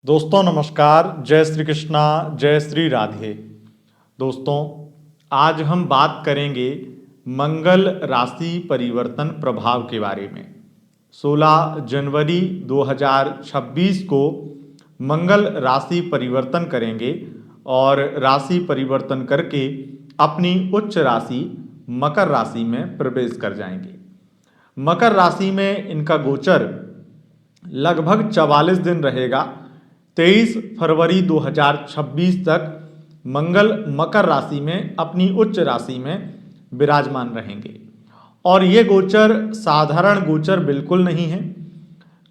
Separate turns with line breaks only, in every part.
दोस्तों नमस्कार, जय श्री कृष्णा, जय श्री राधे। दोस्तों आज हम बात करेंगे मंगल राशि परिवर्तन प्रभाव के बारे में। 16 जनवरी 2026 को मंगल राशि परिवर्तन करेंगे और राशि परिवर्तन करके अपनी उच्च राशि मकर राशि में प्रवेश कर जाएंगे। मकर राशि में इनका गोचर लगभग 44 दिन रहेगा। 23 फरवरी 2026 तक मंगल मकर राशि में अपनी उच्च राशि में विराजमान रहेंगे और ये गोचर साधारण गोचर बिल्कुल नहीं है,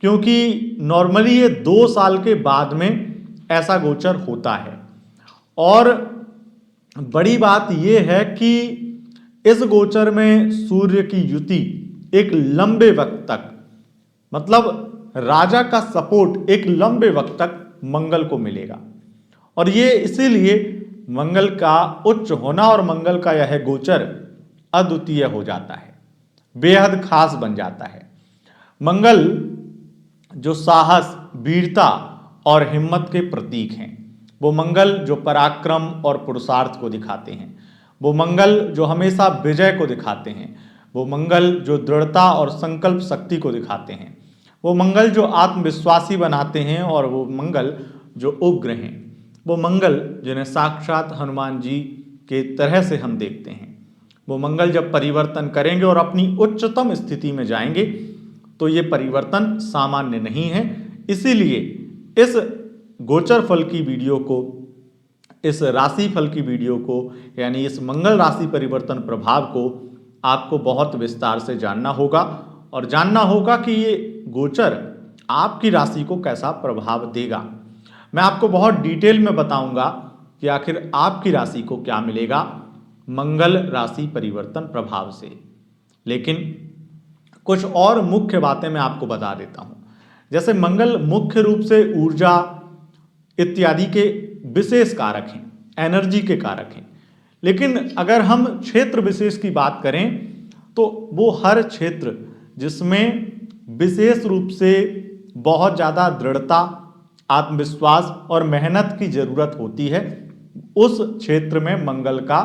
क्योंकि नॉर्मली ये 2 साल के बाद में ऐसा गोचर होता है। और बड़ी बात ये है कि इस गोचर में सूर्य की युति एक लंबे वक्त तक, मतलब राजा का सपोर्ट एक लंबे वक्त तक मंगल को मिलेगा। और ये इसीलिए मंगल का उच्च होना और मंगल का यह गोचर अद्वितीय हो जाता है, बेहद खास बन जाता है। मंगल जो साहस, वीरता और हिम्मत के प्रतीक हैं, वो मंगल जो पराक्रम और पुरुषार्थ को दिखाते हैं, वो मंगल जो हमेशा विजय को दिखाते हैं, वो मंगल जो दृढ़ता और संकल्प शक्ति को दिखाते हैं, वो मंगल जो आत्मविश्वासी बनाते हैं, और वो मंगल जो उग्र हैं, वो मंगल जिन्हें साक्षात हनुमान जी के तरह से हम देखते हैं। वो मंगल जब परिवर्तन करेंगे और अपनी उच्चतम स्थिति में जाएंगे तो ये परिवर्तन सामान्य नहीं है। इसीलिए इस गोचर फल की वीडियो को, इस राशि फल की वीडियो को, यानी इस मंगल राशि परिवर्तन प्रभाव को आपको बहुत विस्तार से जानना होगा और जानना होगा कि ये गोचर आपकी राशि को कैसा प्रभाव देगा। मैं आपको बहुत डिटेल में बताऊंगा कि आखिर आपकी राशि को क्या मिलेगा मंगल राशि परिवर्तन प्रभाव से। लेकिन कुछ और मुख्य बातें मैं आपको बता देता हूं। जैसे मंगल मुख्य रूप से ऊर्जा इत्यादि के विशेष कारक हैं, एनर्जी के कारक हैं। लेकिन अगर हम क्षेत्र विशेष की बात करें तो वो हर क्षेत्र जिसमें विशेष रूप से बहुत ज़्यादा दृढ़ता, आत्मविश्वास और मेहनत की जरूरत होती है, उस क्षेत्र में मंगल का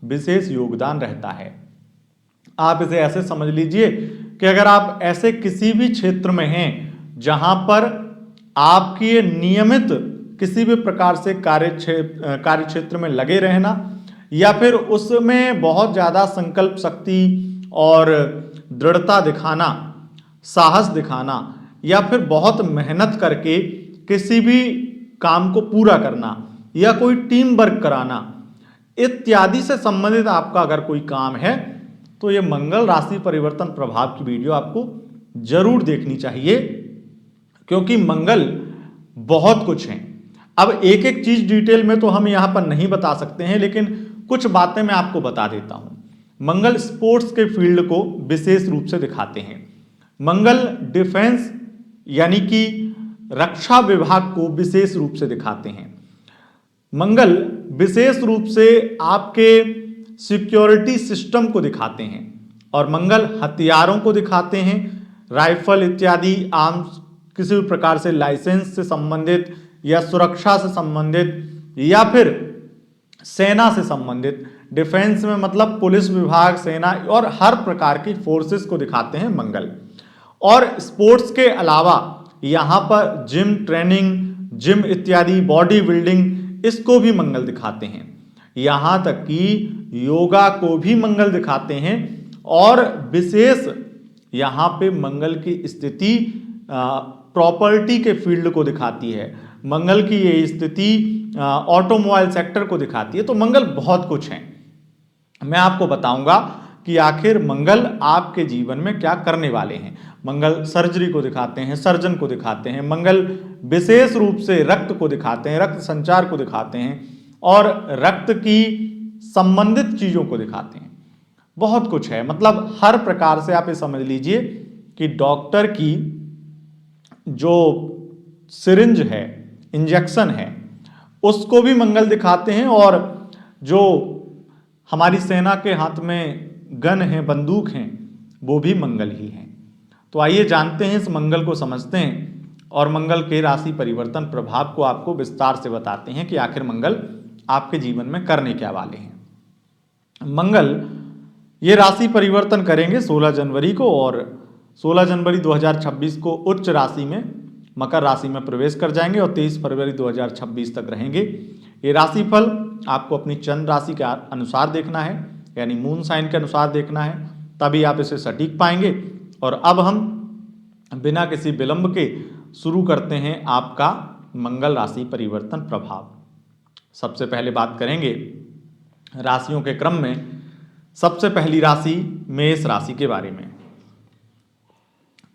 विशेष योगदान रहता है। आप इसे ऐसे समझ लीजिए कि अगर आप ऐसे किसी भी क्षेत्र में हैं जहां पर आपकी नियमित किसी भी प्रकार से कार्य क्षेत्र में लगे रहना, या फिर उसमें बहुत ज़्यादा संकल्प शक्ति और दृढ़ता दिखाना, साहस दिखाना, या फिर बहुत मेहनत करके किसी भी काम को पूरा करना या कोई टीम वर्क कराना इत्यादि से संबंधित आपका अगर कोई काम है तो ये मंगल राशि परिवर्तन प्रभाव की वीडियो आपको जरूर देखनी चाहिए, क्योंकि मंगल बहुत कुछ है। अब एक एक चीज डिटेल में तो हम यहां पर नहीं बता सकते हैं, लेकिन कुछ बातें मैं आपको बता देता हूं। मंगल स्पोर्ट्स के फील्ड को विशेष रूप से दिखाते हैं। मंगल डिफेंस यानी कि रक्षा विभाग को विशेष रूप से दिखाते हैं। मंगल विशेष रूप से आपके सिक्योरिटी सिस्टम को दिखाते हैं, और मंगल हथियारों को दिखाते हैं, राइफल इत्यादि आर्म्स, किसी भी प्रकार से लाइसेंस से संबंधित या सुरक्षा से संबंधित या फिर सेना से संबंधित। डिफेंस में मतलब पुलिस विभाग, सेना और हर प्रकार की फोर्सेस को दिखाते हैं मंगल। और स्पोर्ट्स के अलावा यहाँ पर जिम ट्रेनिंग, जिम इत्यादि, बॉडी बिल्डिंग, इसको भी मंगल दिखाते हैं। यहाँ तक कि योगा को भी मंगल दिखाते हैं। और विशेष यहाँ पे मंगल की स्थिति प्रॉपर्टी के फील्ड को दिखाती है। मंगल की ये स्थिति ऑटोमोबाइल सेक्टर को दिखाती है। तो मंगल बहुत कुछ है। मैं आपको बताऊंगा कि आखिर मंगल आपके जीवन में क्या करने वाले हैं। मंगल सर्जरी को दिखाते हैं, सर्जन को दिखाते हैं, मंगल विशेष रूप से रक्त को दिखाते हैं, रक्त संचार को दिखाते हैं, और रक्त की संबंधित चीजों को दिखाते हैं। बहुत कुछ है, मतलब हर प्रकार से आप ये समझ लीजिए कि डॉक्टर की जो सिरिंज है, इंजेक्शन है, उसको भी मंगल दिखाते हैं, और जो हमारी सेना के हाथ में गन है, बंदूक हैं, वो भी मंगल ही हैं। तो आइए जानते हैं, इस मंगल को समझते हैं। और मंगल के राशि परिवर्तन प्रभाव को आपको विस्तार से बताते हैं कि आखिर मंगल आपके जीवन में करने क्या वाले हैं। मंगल ये राशि परिवर्तन करेंगे 16 जनवरी को, और 16 जनवरी 2026 को उच्च राशि में मकर राशि में प्रवेश कर जाएंगे और 23 फरवरी 2026 तक रहेंगे। ये राशिफल आपको अपनी चंद्र राशि के अनुसार देखना है, यानी मून साइन के अनुसार देखना है, तभी आप इसे सटीक पाएंगे। और अब हम बिना किसी विलंब के शुरू करते हैं आपका मंगल राशि परिवर्तन प्रभाव। सबसे पहले बात करेंगे राशियों के क्रम में सबसे पहली राशि मेष राशि के बारे में।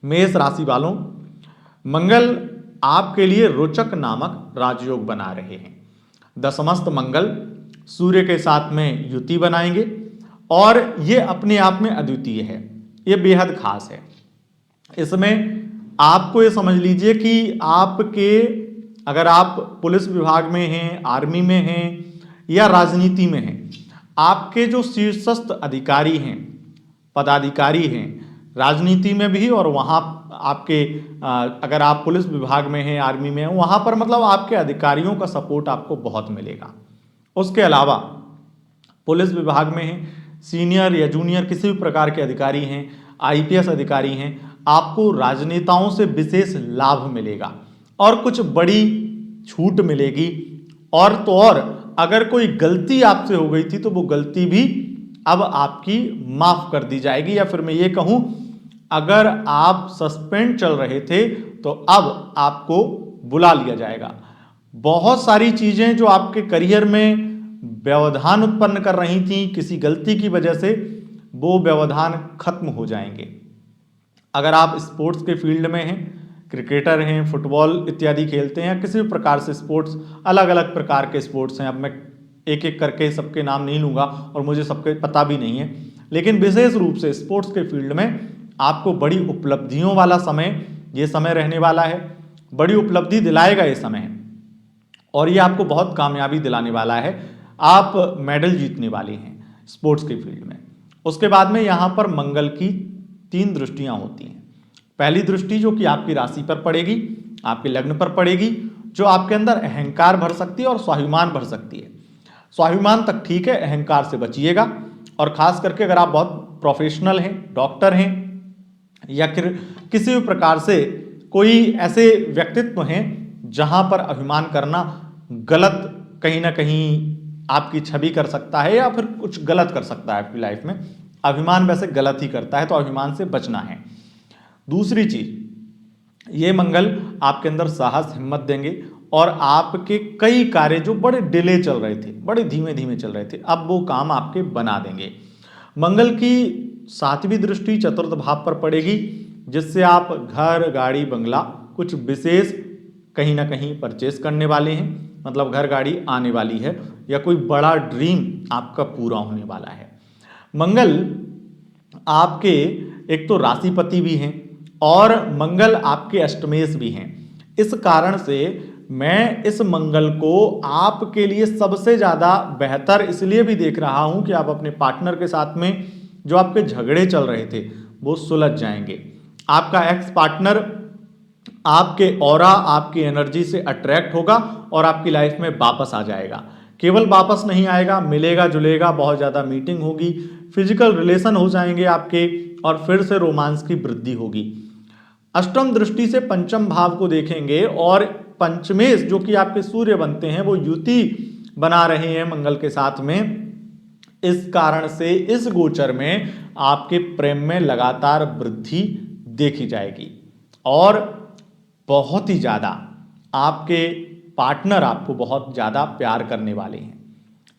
मेष राशि वालों, मंगल आपके लिए रोचक नामक राजयोग बना रहे हैं। दशमस्त मंगल सूर्य के साथ में युति बनाएंगे और ये अपने आप में अद्वितीय है, ये बेहद खास है। इसमें आपको ये समझ लीजिए कि आपके, अगर आप पुलिस विभाग में हैं, आर्मी में हैं या राजनीति में हैं, आपके जो शीर्षस्थ अधिकारी हैं, पदाधिकारी हैं, राजनीति में भी और वहाँ आपके अगर आप पुलिस विभाग में हैं, आर्मी में हैं, वहाँ पर मतलब आपके अधिकारियों का सपोर्ट आपको बहुत मिलेगा। उसके अलावा पुलिस विभाग में हैं, सीनियर या जूनियर किसी भी प्रकार के अधिकारी हैं, आईपीएस अधिकारी हैं, आपको राजनेताओं से विशेष लाभ मिलेगा और कुछ बड़ी छूट मिलेगी। और तो और अगर कोई गलती आपसे हो गई थी तो वो गलती भी अब आपकी माफ कर दी जाएगी, या फिर मैं ये कहूं अगर आप सस्पेंड चल रहे थे तो अब आपको बुला लिया जाएगा। बहुत सारी चीजें जो आपके करियर में व्यवधान उत्पन्न कर रही थी किसी गलती की वजह से, वो व्यवधान खत्म हो जाएंगे। अगर आप स्पोर्ट्स के फील्ड में हैं, क्रिकेटर हैं, फुटबॉल इत्यादि खेलते हैं, किसी भी प्रकार से स्पोर्ट्स, अलग अलग प्रकार के स्पोर्ट्स हैं, अब मैं एक एक करके सबके नाम नहीं लूँगा और मुझे सबके पता भी नहीं है, लेकिन विशेष रूप से स्पोर्ट्स के फील्ड में आपको बड़ी उपलब्धियों वाला समय ये समय रहने वाला है। बड़ी उपलब्धि दिलाएगा ये समय, और ये आपको बहुत कामयाबी दिलाने वाला है। आप मेडल जीतने वाले हैं स्पोर्ट्स के फील्ड में। उसके बाद में यहाँ पर मंगल की 3 दृष्टियाँ होती हैं। पहली दृष्टि जो कि आपकी राशि पर पड़ेगी, आपके लग्न पर पड़ेगी, जो आपके अंदर अहंकार भर सकती है और स्वाभिमान भर सकती है। स्वाभिमान तक ठीक है, अहंकार से बचिएगा। और खास करके अगर आप बहुत प्रोफेशनल हैं, डॉक्टर हैं, या फिर किसी भी प्रकार से कोई ऐसे व्यक्तित्व हैं जहां पर अभिमान करना गलत कहीं ना कहीं आपकी छवि कर सकता है या फिर कुछ गलत कर सकता है आपकी लाइफ में, अभिमान वैसे गलत ही करता है, तो अभिमान से बचना है। दूसरी चीज, ये मंगल आपके अंदर साहस हिम्मत देंगे और आपके कई कार्य जो बड़े डिले चल रहे थे, बड़े धीमे धीमे चल रहे थे, अब वो काम आपके बना देंगे। मंगल की 7वीं दृष्टि चतुर्थ भाव पर पड़ेगी, जिससे आप घर, गाड़ी, बंगला कुछ विशेष कहीं ना कहीं परचेस करने वाले हैं, मतलब घर गाड़ी आने वाली है या कोई बड़ा ड्रीम आपका पूरा होने वाला है। मंगल आपके एक तो राशिपति भी हैं और मंगल आपके अष्टमेश भी हैं। इस कारण से मैं इस मंगल को आपके लिए सबसे ज़्यादा बेहतर इसलिए भी देख रहा हूं कि आप अपने पार्टनर के साथ में जो आपके झगड़े चल रहे थे वो सुलझ जाएंगे। आपका एक्स पार्टनर आपके ऑरा, आपकी एनर्जी से अट्रैक्ट होगा और आपकी लाइफ में वापस आ जाएगा। केवल वापस नहीं आएगा, मिलेगा जुलेगा, बहुत ज़्यादा मीटिंग होगी, फिजिकल रिलेशन हो जाएंगे आपके और फिर से रोमांस की वृद्धि होगी। अष्टम दृष्टि से पंचम भाव को देखेंगे और पंचमेश जो कि आपके सूर्य बनते हैं वो युति बना रहे हैं मंगल के साथ में। इस कारण से इस गोचर में आपके प्रेम में लगातार वृद्धि देखी जाएगी और बहुत ही ज़्यादा आपके पार्टनर आपको बहुत ज़्यादा प्यार करने वाले हैं।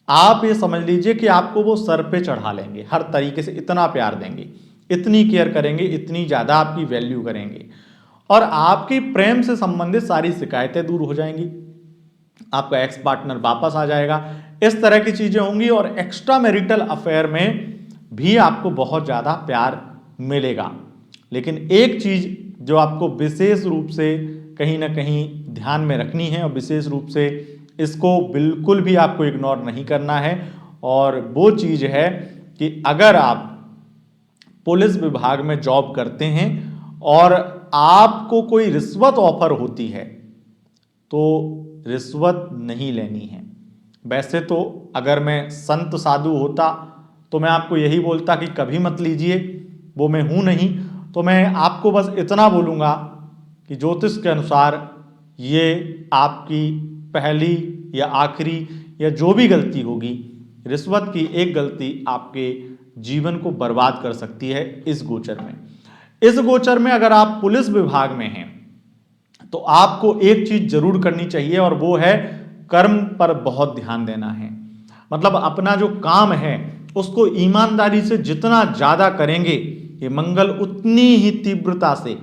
आप ये समझ लीजिए कि आपको वो सर पे चढ़ा लेंगे, हर तरीके से इतना प्यार देंगे, इतनी केयर करेंगे, इतनी ज़्यादा आपकी वैल्यू करेंगे और आपकी प्रेम से संबंधित सारी शिकायतें दूर हो जाएंगी। आपका एक्स पार्टनर वापस आ जाएगा, इस तरह की चीज़ें होंगी और एक्स्ट्रा मैरिटल अफेयर में भी आपको बहुत ज़्यादा प्यार मिलेगा। लेकिन एक चीज़ जो आपको विशेष रूप से कहीं ना कहीं ध्यान में रखनी है और विशेष रूप से इसको बिल्कुल भी आपको इग्नोर नहीं करना है, और वो चीज़ है कि अगर आप पुलिस विभाग में जॉब करते हैं और आपको कोई रिश्वत ऑफर होती है तो रिश्वत नहीं लेनी है। वैसे तो अगर मैं संत साधु होता तो मैं आपको यही बोलता कि कभी मत लीजिए, वो मैं हूं नहीं। तो मैं आपको बस इतना बोलूँगा कि ज्योतिष के अनुसार ये आपकी पहली या आखिरी या जो भी गलती होगी, रिश्वत की एक गलती आपके जीवन को बर्बाद कर सकती है इस गोचर में। इस गोचर में अगर आप पुलिस विभाग में हैं तो आपको एक चीज जरूर करनी चाहिए और वो है कर्म पर बहुत ध्यान देना है। मतलब अपना जो काम है उसको ईमानदारी से जितना ज्यादा करेंगे, ये मंगल उतनी ही तीव्रता से,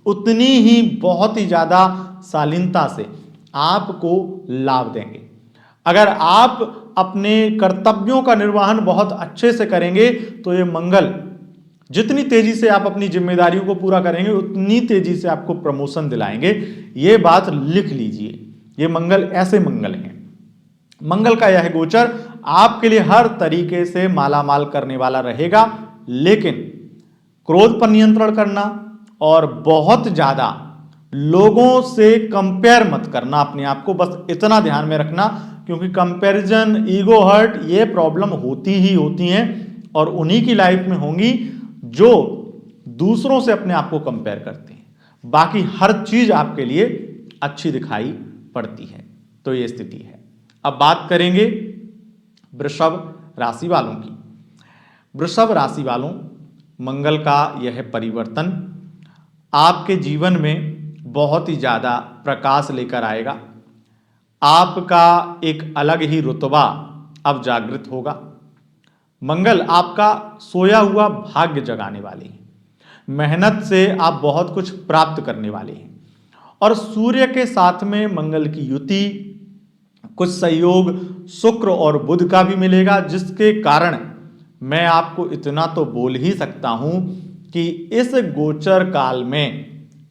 उतनी ही बहुत ही ज्यादा शालीनता से आपको लाभ देंगे। अगर आप अपने कर्तव्यों का निर्वहन बहुत अच्छे से करेंगे तो ये मंगल, जितनी तेजी से आप अपनी जिम्मेदारियों को पूरा करेंगे उतनी तेजी से आपको प्रमोशन दिलाएंगे। ये बात लिख लीजिए, ये मंगल ऐसे मंगल हैं। मंगल का यह गोचर आपके लिए हर तरीके से मालामाल करने वाला रहेगा, लेकिन क्रोध पर नियंत्रण करना और बहुत ज्यादा लोगों से कंपेयर मत करना अपने आप को, बस इतना ध्यान में रखना, क्योंकि कंपैरिजन, ईगो हर्ट, ये प्रॉब्लम होती ही होती हैं और उन्हीं की लाइफ में होंगी जो दूसरों से अपने आप को कंपेयर करते हैं। बाकी हर चीज आपके लिए अच्छी दिखाई पड़ती है। तो ये स्थिति है। अब बात करेंगे वृषभ राशि वालों की। वृषभ राशि वालों, मंगल का यह परिवर्तन आपके जीवन में बहुत ही ज्यादा प्रकाश लेकर आएगा। आपका एक अलग ही रुतबा अब जागृत होगा। मंगल आपका सोया हुआ भाग्य जगाने वाले हैं। मेहनत से आप बहुत कुछ प्राप्त करने वाले हैं और सूर्य के साथ में मंगल की युति, कुछ सहयोग शुक्र और बुध का भी मिलेगा, जिसके कारण मैं आपको इतना तो बोल ही सकता हूं कि इस गोचर काल में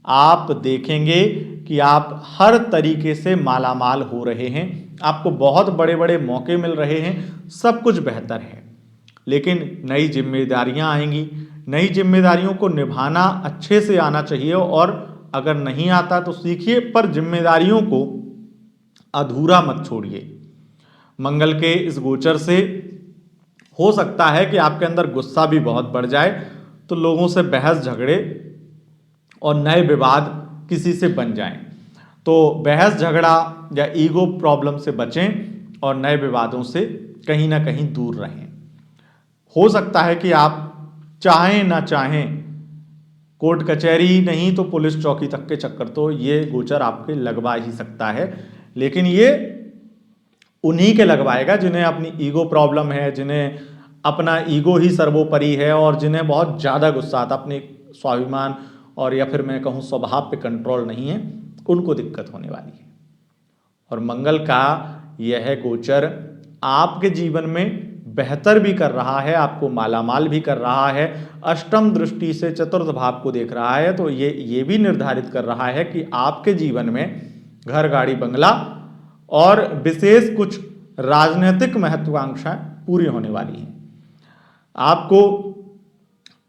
आप देखेंगे कि आप हर तरीके से मालामाल हो रहे हैं। आपको बहुत बड़े बड़े मौके मिल रहे हैं, सब कुछ बेहतर है। लेकिन नई जिम्मेदारियां आएंगी, नई जिम्मेदारियों को निभाना अच्छे से आना चाहिए और अगर नहीं आता तो सीखिए, पर जिम्मेदारियों को अधूरा मत छोड़िए। मंगल के इस गोचर से हो सकता है कि आपके अंदर गुस्सा भी बहुत बढ़ जाए, तो लोगों से बहस झगड़े और नए विवाद किसी से बन जाएं। तो बहस झगड़ा या ईगो प्रॉब्लम से बचें और नए विवादों से कहीं ना कहीं दूर रहें। हो सकता है कि आप चाहें ना चाहें, कोर्ट कचहरी नहीं तो पुलिस चौकी तक के चक्कर तो ये गोचर आपके लगवा ही सकता है। लेकिन ये उन्हीं के लगवाएगा जिन्हें अपनी ईगो प्रॉब्लम है, जिन्हें अपना ईगो ही सर्वोपरि है और जिन्हें बहुत ज़्यादा गुस्सा आता, अपने स्वाभिमान और या फिर मैं कहूँ स्वभाव पे कंट्रोल नहीं है, उनको दिक्कत होने वाली है। और मंगल का यह गोचर आपके जीवन में बेहतर भी कर रहा है, आपको मालामाल भी कर रहा है। अष्टम दृष्टि से चतुर्थ भाव को देख रहा है, तो ये भी निर्धारित कर रहा है कि आपके जीवन में घर, गाड़ी, बंगला और विशेष कुछ राजनीतिक महत्वाकांक्षाएं पूरी होने वाली हैं। आपको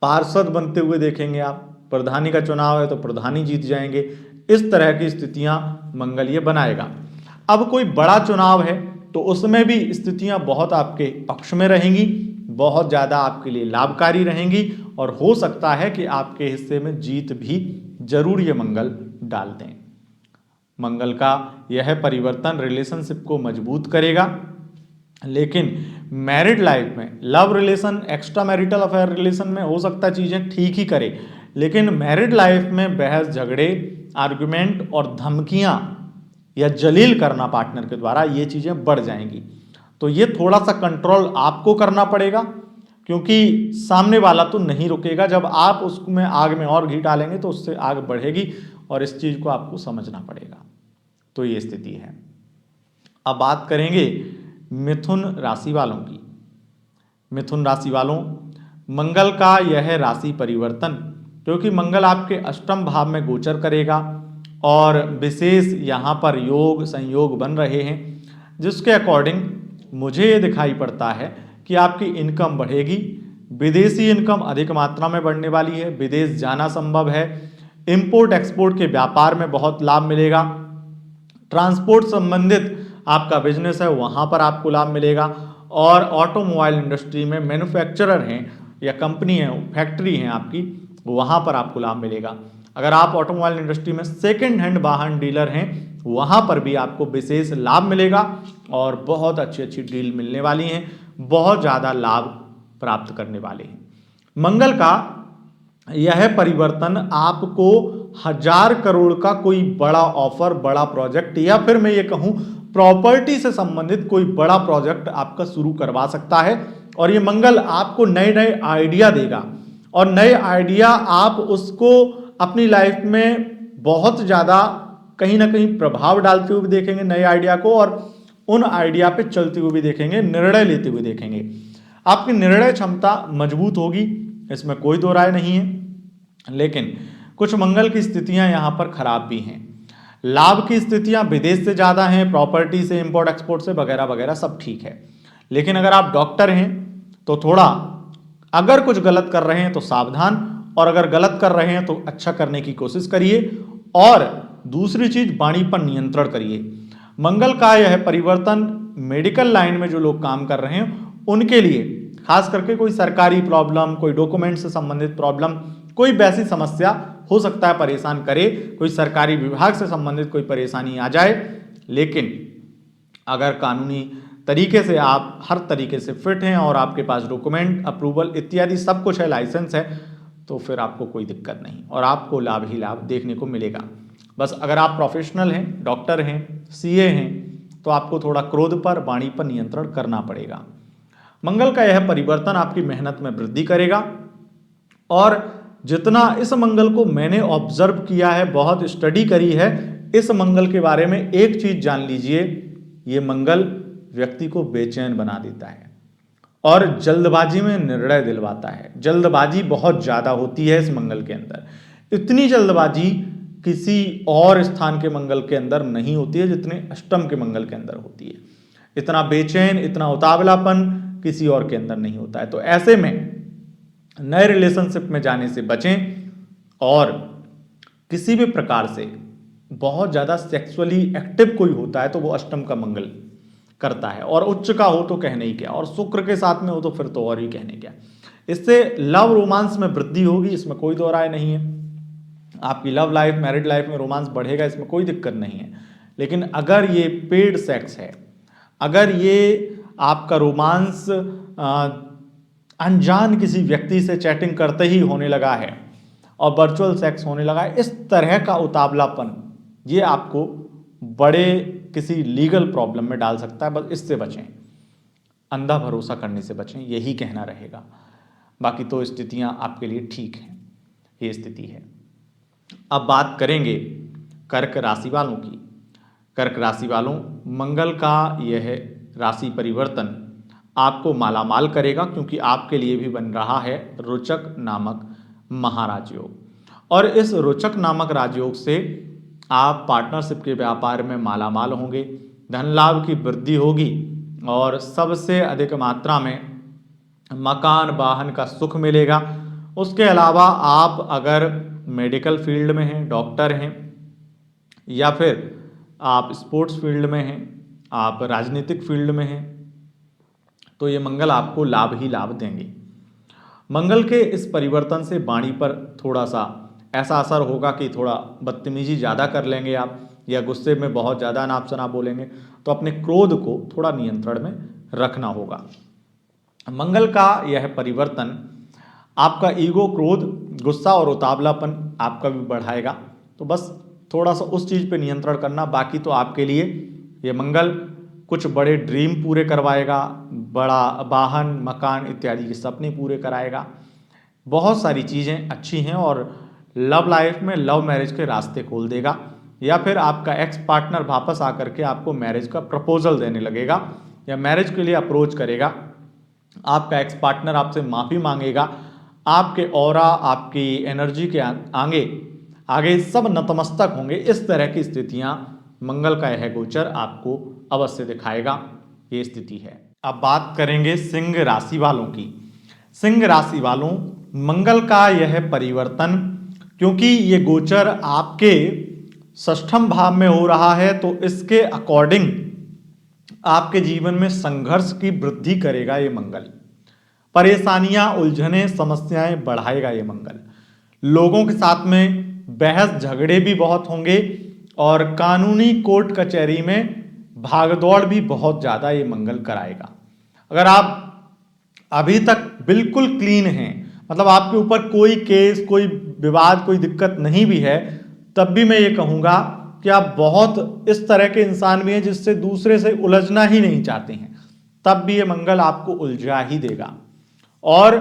पार्षद बनते हुए देखेंगे, आप प्रधानी का चुनाव है तो प्रधानी जीत जाएंगे। इस तरह की स्थितियां मंगल ये बनाएगा। अब कोई बड़ा चुनाव है तो उसमें भी स्थितियां बहुत आपके पक्ष में रहेंगी, बहुत ज़्यादा आपके लिए लाभकारी रहेंगी और हो सकता है कि आपके हिस्से में जीत भी जरूर ये मंगल डाल दें। मंगल का यह परिवर्तन रिलेशनशिप को मजबूत करेगा, लेकिन मैरिड लाइफ में, love relation, extra marital affair relation में हो सकता है चीज़ें ठीक ही करे, लेकिन मैरिड लाइफ में बहस झगड़े, आर्गुमेंट और धमकियां या जलील करना पार्टनर के द्वारा, ये चीज़ें बढ़ जाएंगी। तो ये थोड़ा सा कंट्रोल आपको करना पड़ेगा, क्योंकि सामने वाला तो नहीं रुकेगा। जब आप उसमें आग में और घी डालेंगे तो उससे आग बढ़ेगी और इस चीज़ को आपको समझना पड़ेगा। तो ये स्थिति है। अब बात करेंगे मिथुन राशि वालों की। मिथुन राशि वालों, मंगल का यह राशि परिवर्तन, क्योंकि मंगल आपके अष्टम भाव में गोचर करेगा और विशेष यहाँ पर योग संयोग बन रहे हैं, जिसके अकॉर्डिंग मुझे ये दिखाई पड़ता है कि आपकी इनकम बढ़ेगी। विदेशी इनकम अधिक मात्रा में बढ़ने वाली है, विदेश जाना संभव है। इंपोर्ट एक्सपोर्ट के व्यापार में बहुत लाभ मिलेगा। ट्रांसपोर्ट संबंधित आपका बिजनेस है वहाँ पर आपको लाभ मिलेगा। और ऑटोमोबाइल इंडस्ट्री में मैन्युफैक्चरर हैं या कंपनी है, फैक्ट्री हैं आपकी, वहाँ पर आपको लाभ मिलेगा। अगर आप ऑटोमोबाइल इंडस्ट्री में सेकेंड हैंड वाहन डीलर हैं, वहाँ पर भी आपको विशेष लाभ मिलेगा और बहुत अच्छी अच्छी डील मिलने वाली हैं, बहुत ज़्यादा लाभ प्राप्त करने वाले हैं। मंगल का यह परिवर्तन आपको 1000 करोड़ का कोई बड़ा ऑफर, बड़ा प्रोजेक्ट, या फिर मैं ये कहूं प्रॉपर्टी से संबंधित कोई बड़ा प्रोजेक्ट आपका शुरू करवा सकता है। और ये मंगल आपको नए नए आइडिया देगा और नए आइडिया आप उसको अपनी लाइफ में बहुत ज़्यादा कहीं ना कहीं प्रभाव डालते हुए भी देखेंगे नए आइडिया को, और उन आइडिया पे चलते हुए भी देखेंगे, निर्णय लेते हुए देखेंगे। आपकी निर्णय क्षमता मजबूत होगी, इसमें कोई दो राय नहीं है। लेकिन कुछ मंगल की स्थितियां यहां पर खराब भी हैं। लाभ की स्थितियां विदेश से ज़्यादा हैं, प्रॉपर्टी से, इंपोर्ट एक्सपोर्ट से, वगैरह वगैरह सब ठीक है। लेकिन अगर आप डॉक्टर हैं तो थोड़ा, अगर कुछ गलत कर रहे हैं तो सावधान, और अगर गलत कर रहे हैं तो अच्छा करने की कोशिश करिए। और दूसरी चीज, वाणी पर नियंत्रण करिए। मंगल का यह परिवर्तन मेडिकल लाइन में जो लोग काम कर रहे हैं उनके लिए, खास करके कोई सरकारी प्रॉब्लम, कोई डॉक्यूमेंट से संबंधित प्रॉब्लम, कोई वैसी समस्या हो सकता है परेशान करे, कोई सरकारी विभाग से संबंधित कोई परेशानी आ जाए। लेकिन अगर कानूनी तरीके से आप हर तरीके से फिट हैं और आपके पास डॉक्यूमेंट, अप्रूवल इत्यादि सब कुछ है, लाइसेंस है, तो फिर आपको कोई दिक्कत नहीं और आपको लाभ ही लाभ देखने को मिलेगा। बस अगर आप प्रोफेशनल हैं, डॉक्टर हैं, सीए हैं, तो आपको थोड़ा क्रोध पर, वाणी पर नियंत्रण करना पड़ेगा। मंगल का यह परिवर्तन आपकी मेहनत में वृद्धि करेगा। और जितना इस मंगल को मैंने ऑब्जर्व किया है, बहुत स्टडी करी है इस मंगल के बारे में, एक चीज जान लीजिए, ये मंगल व्यक्ति को बेचैन बना देता है और जल्दबाजी में निर्णय दिलवाता है। जल्दबाजी बहुत ज्यादा होती है इस मंगल के अंदर। इतनी जल्दबाजी किसी और स्थान के मंगल के अंदर नहीं होती है जितने अष्टम के मंगल के अंदर होती है। इतना बेचैन, इतना उतावलापन किसी और के अंदर नहीं होता है। तो ऐसे में नए रिलेशनशिप में जाने से बचें और किसी भी प्रकार से बहुत ज़्यादा सेक्सुअली एक्टिव कोई होता है तो वो अष्टम का मंगल करता है, और उच्च का हो तो कहने ही क्या, और शुक्र के साथ में हो तो फिर तो और ही कहने क्या। इससे लव रोमांस में वृद्धि होगी, इसमें कोई दो राय नहीं है। आपकी लव लाइफ, मैरिड लाइफ में रोमांस बढ़ेगा, इसमें कोई दिक्कत नहीं है। लेकिन अगर ये पेड सेक्स है, अगर ये आपका रोमांस अनजान किसी व्यक्ति से चैटिंग करते ही होने लगा है और वर्चुअल सेक्स होने लगा है, इस तरह का उतावलापन ये आपको बड़े किसी लीगल प्रॉब्लम में डाल सकता है। बस इससे बचें, अंधा भरोसा करने से बचें, यही कहना रहेगा। बाकी तो स्थितियां आपके लिए ठीक हैं, ये स्थिति है। अब बात करेंगे कर्क राशि वालों की। कर्क राशि वालों, मंगल का यह राशि परिवर्तन आपको मालामाल करेगा, क्योंकि आपके लिए भी बन रहा है रोचक नामक महाराजयोग। और इस रोचक नामक राजयोग से आप पार्टनरशिप के व्यापार में मालामाल होंगे, धन लाभ की वृद्धि होगी और सबसे अधिक मात्रा में मकान वाहन का सुख मिलेगा। उसके अलावा आप अगर मेडिकल फील्ड में हैं, डॉक्टर हैं, या फिर आप स्पोर्ट्स फील्ड में हैं, आप राजनीतिक फील्ड में हैं, तो ये मंगल आपको लाभ ही लाभ देंगे। मंगल के इस परिवर्तन से वाणी पर थोड़ा सा ऐसा असर होगा कि थोड़ा बदतमीजी ज़्यादा कर लेंगे आप, या गुस्से में बहुत ज़्यादा अनाप शनाप बोलेंगे, तो अपने क्रोध को थोड़ा नियंत्रण में रखना होगा। मंगल का यह परिवर्तन आपका ईगो, क्रोध, गुस्सा और उतावलापन आपका भी बढ़ाएगा। तो बस थोड़ा सा उस चीज़ पे नियंत्रण करना। बाकी तो आपके लिए ये मंगल कुछ बड़े ड्रीम पूरे करवाएगा, बड़ा वाहन, मकान इत्यादि के सपने पूरे कराएगा। बहुत सारी चीज़ें अच्छी हैं और लव लाइफ में लव मैरिज के रास्ते खोल देगा, या फिर आपका एक्स पार्टनर वापस आकर के आपको मैरिज का प्रपोजल देने लगेगा या मैरिज के लिए अप्रोच करेगा। आपका एक्स पार्टनर आपसे माफ़ी मांगेगा, आपके ऑरा, आपकी एनर्जी के आगे सब नतमस्तक होंगे। इस तरह की स्थितियां मंगल का यह गोचर आपको अवश्य दिखाएगा, ये स्थिति है। अब बात करेंगे सिंह राशि वालों की। सिंह राशि वालों, मंगल का यह परिवर्तन क्योंकि ये गोचर आपके षष्ठम भाव में हो रहा है, तो इसके अकॉर्डिंग आपके जीवन में संघर्ष की वृद्धि करेगा ये मंगल। परेशानियां, उलझने, समस्याएं बढ़ाएगा ये मंगल। लोगों के साथ में बहस झगड़े भी बहुत होंगे और कानूनी कोर्ट कचहरी में भागदौड़ भी बहुत ज्यादा ये मंगल कराएगा। अगर आप अभी तक बिल्कुल क्लीन हैं, मतलब आपके ऊपर कोई केस, कोई विवाद, कोई दिक्कत नहीं भी है, तब भी मैं ये कहूंगा कि आप बहुत इस तरह के इंसान भी हैं जिससे दूसरे से उलझना ही नहीं चाहते हैं, तब भी ये मंगल आपको उलझा ही देगा। और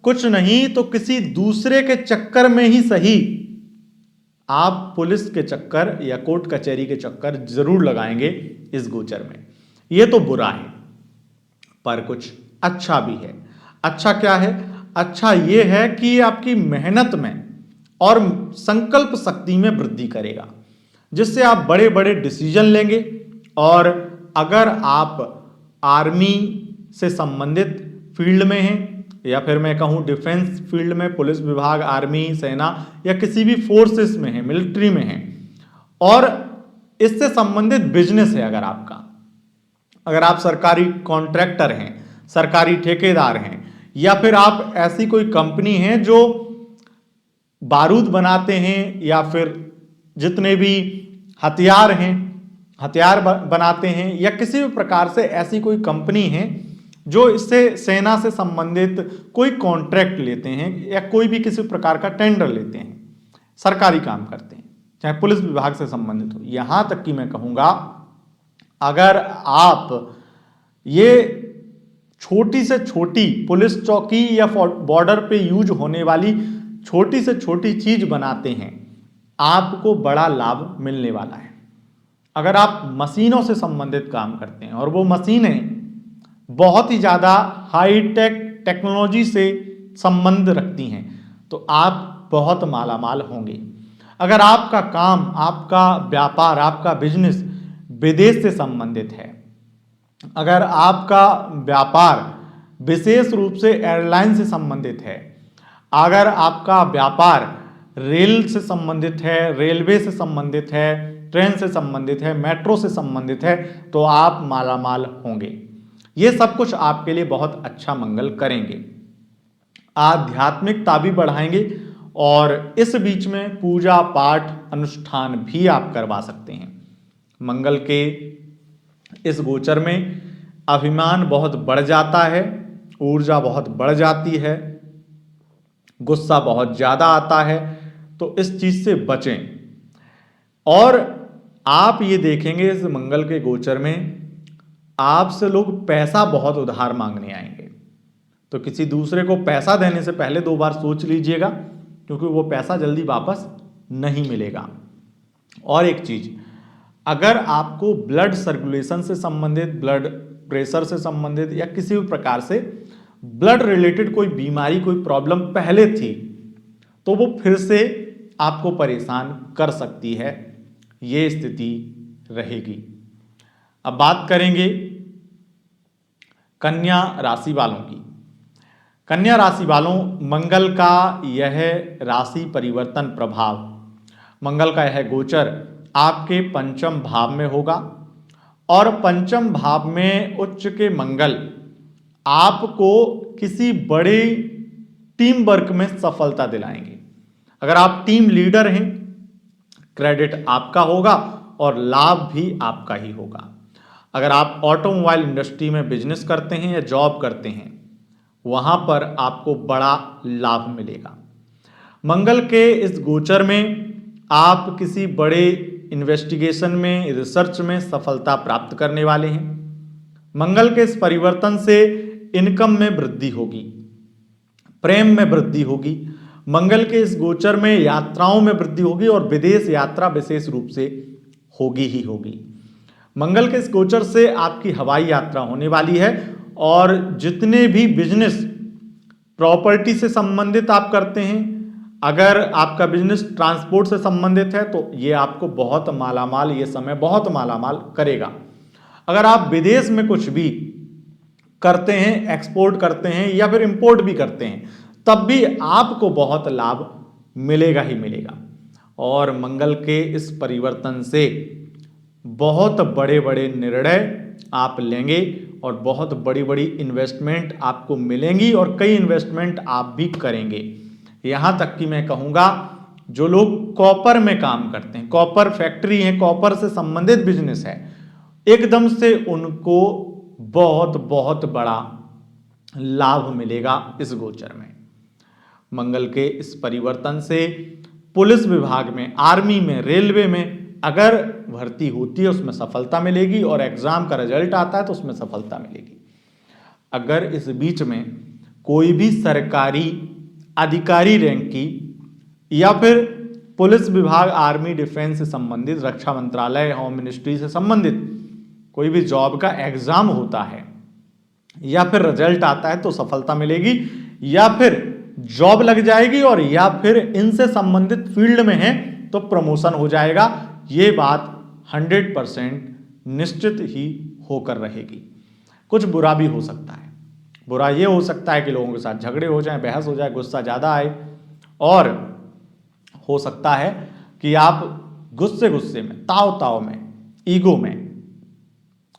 कुछ नहीं तो किसी दूसरे के चक्कर में ही सही, आप पुलिस के चक्कर या कोर्ट कचहरी के चक्कर जरूर लगाएंगे इस गोचर में। ये तो बुरा है, पर कुछ अच्छा भी है। अच्छा क्या है? अच्छा ये है कि आपकी मेहनत में और संकल्प शक्ति में वृद्धि करेगा, जिससे आप बड़े बड़े डिसीजन लेंगे। और अगर आप आर्मी से संबंधित फील्ड में हैं, या फिर मैं कहूं डिफेंस फील्ड में, पुलिस विभाग, आर्मी, सेना या किसी भी फोर्सेस में है, मिलिट्री में है, और इससे संबंधित बिजनेस है अगर आप सरकारी कॉन्ट्रैक्टर हैं, सरकारी ठेकेदार हैं, या फिर आप ऐसी कोई कंपनी है जो बारूद बनाते हैं, या फिर जितने भी हथियार हैं, हथियार बनाते हैं, या किसी भी प्रकार से ऐसी कोई कंपनी है जो इससे सेना से संबंधित कोई कॉन्ट्रैक्ट लेते हैं, या कोई भी किसी प्रकार का टेंडर लेते हैं, सरकारी काम करते हैं, चाहे पुलिस विभाग से संबंधित हो। यहां तक कि मैं कहूंगा, अगर आप ये छोटी से छोटी पुलिस चौकी या बॉर्डर पे यूज होने वाली छोटी से छोटी चीज बनाते हैं, आपको बड़ा लाभ मिलने वाला है। अगर आप मशीनों से संबंधित काम करते हैं और वो मशीनें बहुत ही ज्यादा हाईटेक टेक्नोलॉजी से संबंध रखती हैं, तो आप बहुत मालामाल होंगे। अगर आपका काम, आपका व्यापार, आपका बिजनेस विदेश से संबंधित है, अगर आपका व्यापार विशेष रूप से एयरलाइन से संबंधित है, अगर आपका व्यापार रेल से संबंधित है, रेलवे से संबंधित है, ट्रेन से संबंधित है, मेट्रो से संबंधित है, तो आप मालामाल होंगे। ये सब कुछ आपके लिए बहुत अच्छा मंगल करेंगे। आध्यात्मिकता भी बढ़ाएंगे, और इस बीच में पूजा पाठ अनुष्ठान भी आप करवा सकते हैं। मंगल के इस गोचर में अभिमान बहुत बढ़ जाता है, ऊर्जा बहुत बढ़ जाती है, गुस्सा बहुत ज्यादा आता है, तो इस चीज से बचें। और आप ये देखेंगे इस मंगल के गोचर में आपसे लोग पैसा बहुत उधार मांगने आएंगे, तो किसी दूसरे को पैसा देने से पहले 2 बार सोच लीजिएगा, क्योंकि वो पैसा जल्दी वापस नहीं मिलेगा। और एक चीज, अगर आपको ब्लड सर्कुलेशन से संबंधित, ब्लड प्रेशर से संबंधित, या किसी भी प्रकार से ब्लड रिलेटेड कोई बीमारी, कोई प्रॉब्लम पहले थी, तो वो फिर से आपको परेशान कर सकती है, ये स्थिति रहेगी। अब बात करेंगे कन्या राशि वालों की। कन्या राशि वालों, मंगल का यह राशि परिवर्तन प्रभाव, मंगल का यह गोचर आपके पंचम भाव में होगा, और पंचम भाव में उच्च के मंगल आपको किसी बड़े टीम वर्क में सफलता दिलाएंगे। अगर आप टीम लीडर हैं, क्रेडिट आपका होगा और लाभ भी आपका ही होगा। अगर आप ऑटोमोबाइल इंडस्ट्री में बिजनेस करते हैं या जॉब करते हैं, वहां पर आपको बड़ा लाभ मिलेगा। मंगल के इस गोचर में आप किसी बड़े इन्वेस्टिगेशन में, रिसर्च में सफलता प्राप्त करने वाले हैं। मंगल के इस परिवर्तन से इनकम में वृद्धि होगी, प्रेम में वृद्धि होगी। मंगल के इस गोचर में यात्राओं में वृद्धि होगी, और विदेश यात्रा विशेष रूप से होगी ही होगी। मंगल के इस गोचर से आपकी हवाई यात्रा होने वाली है, और जितने भी बिजनेस प्रॉपर्टी से संबंधित आप करते हैं, अगर आपका बिजनेस ट्रांसपोर्ट से संबंधित है, तो ये आपको बहुत मालामाल, ये समय बहुत मालामाल करेगा। अगर आप विदेश में कुछ भी करते हैं, एक्सपोर्ट करते हैं या फिर इंपोर्ट भी करते हैं, तब भी आपको बहुत लाभ मिलेगा ही मिलेगा। और मंगल के इस परिवर्तन से बहुत बड़े बड़े निर्णय आप लेंगे और बहुत बड़ी बड़ी इन्वेस्टमेंट आपको मिलेंगी और कई इन्वेस्टमेंट आप भी करेंगे। यहाँ तक कि मैं कहूँगा जो लोग कॉपर में काम करते हैं, कॉपर फैक्ट्री है, कॉपर से संबंधित बिजनेस है, एकदम से उनको बहुत बहुत बड़ा लाभ मिलेगा इस गोचर में। मंगल के इस परिवर्तन से पुलिस विभाग में, आर्मी में, रेलवे में अगर भर्ती होती है उसमें सफलता मिलेगी और एग्जाम का रिजल्ट आता है तो उसमें सफलता मिलेगी। अगर इस बीच में कोई भी सरकारी अधिकारी रैंक की या फिर पुलिस विभाग, आर्मी, डिफेंस से संबंधित, रक्षा मंत्रालय, होम मिनिस्ट्री से संबंधित कोई भी जॉब का एग्जाम होता है या फिर रिजल्ट आता है तो सफलता मिलेगी, या फिर जॉब लग जाएगी, और या फिर इनसे संबंधित फील्ड में है तो प्रमोशन हो जाएगा। ये बात 100% निश्चित ही होकर रहेगी। कुछ बुरा भी हो सकता है। बुरा ये हो सकता है कि लोगों के साथ झगड़े हो जाएं, बहस हो जाए, गुस्सा ज़्यादा आए, और हो सकता है कि आप गुस्से में, ताव में, ईगो में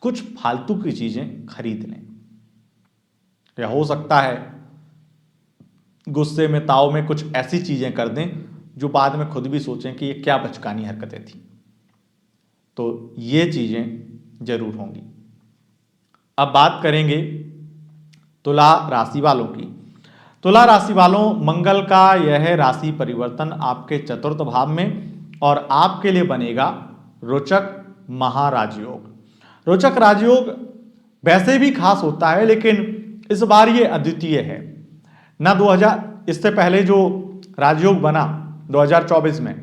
कुछ फालतू की चीज़ें खरीद लें, या हो सकता है गुस्से में, ताव में कुछ ऐसी चीज़ें कर दें जो बाद में खुद भी सोचें कि ये क्या बचकानी हरकतें थी। तो ये चीज़ें जरूर होंगी। अब बात करेंगे तुला राशि वालों की। तुला राशि वालों, मंगल का यह राशि परिवर्तन आपके चतुर्थ भाव में और आपके लिए बनेगा रोचक महाराजयोग। रोचक राजयोग वैसे भी खास होता है, लेकिन इस बार ये अद्वितीय है ना। 2000 इससे पहले जो राजयोग बना 2024 में,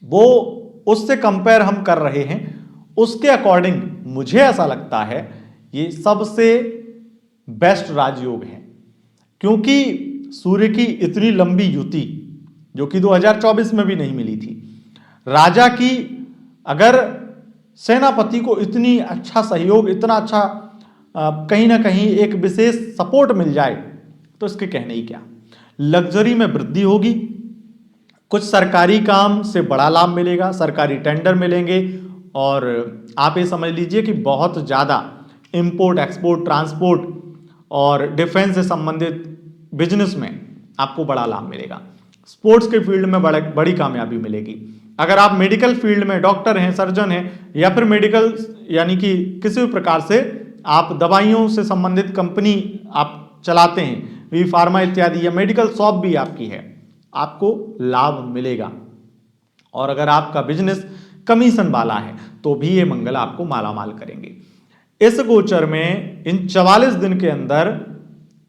वो उससे कंपेयर हम कर रहे हैं, उसके अकॉर्डिंग मुझे ऐसा लगता है ये सबसे बेस्ट राजयोग है, क्योंकि सूर्य की इतनी लंबी युति जो कि 2024 में भी नहीं मिली थी, राजा की अगर सेनापति को इतनी अच्छा सहयोग, इतना अच्छा कहीं ना कहीं एक विशेष सपोर्ट मिल जाए तो इसके कहने ही क्या। लग्जरी में वृद्धि होगी, कुछ सरकारी काम से बड़ा लाभ मिलेगा, सरकारी टेंडर मिलेंगे, और आप ये समझ लीजिए कि बहुत ज़्यादा इंपोर्ट, एक्सपोर्ट, ट्रांसपोर्ट और डिफेंस से संबंधित बिजनेस में आपको बड़ा लाभ मिलेगा। स्पोर्ट्स के फील्ड में बड़ी कामयाबी मिलेगी। अगर आप मेडिकल फील्ड में डॉक्टर हैं, सर्जन हैं, या फिर मेडिकल यानी कि किसी भी प्रकार से आप दवाइयों से संबंधित कंपनी आप चलाते हैं, वी फार्मा इत्यादि, या मेडिकल शॉप भी आपकी है, आपको लाभ मिलेगा। और अगर आपका बिजनेस कमीशन वाला है तो भी ये मंगल आपको मालामाल करेंगे। इस गोचर में इन 44 दिन के अंदर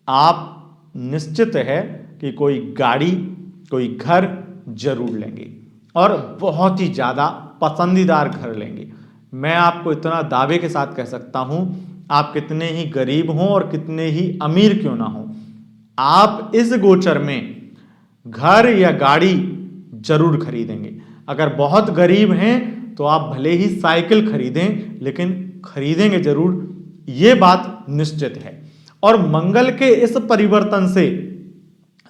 आप निश्चित है कि कोई गाड़ी, कोई घर जरूर लेंगे, और बहुत ही ज्यादा पसंदीदार घर लेंगे। मैं आपको इतना दावे के साथ कह सकता हूं, आप कितने ही गरीब हों और कितने ही अमीर क्यों ना हो, आप इस गोचर में घर या गाड़ी जरूर खरीदेंगे। अगर बहुत गरीब हैं तो आप भले ही साइकिल खरीदें, लेकिन खरीदेंगे जरूर, ये बात निश्चित है। और मंगल के इस परिवर्तन से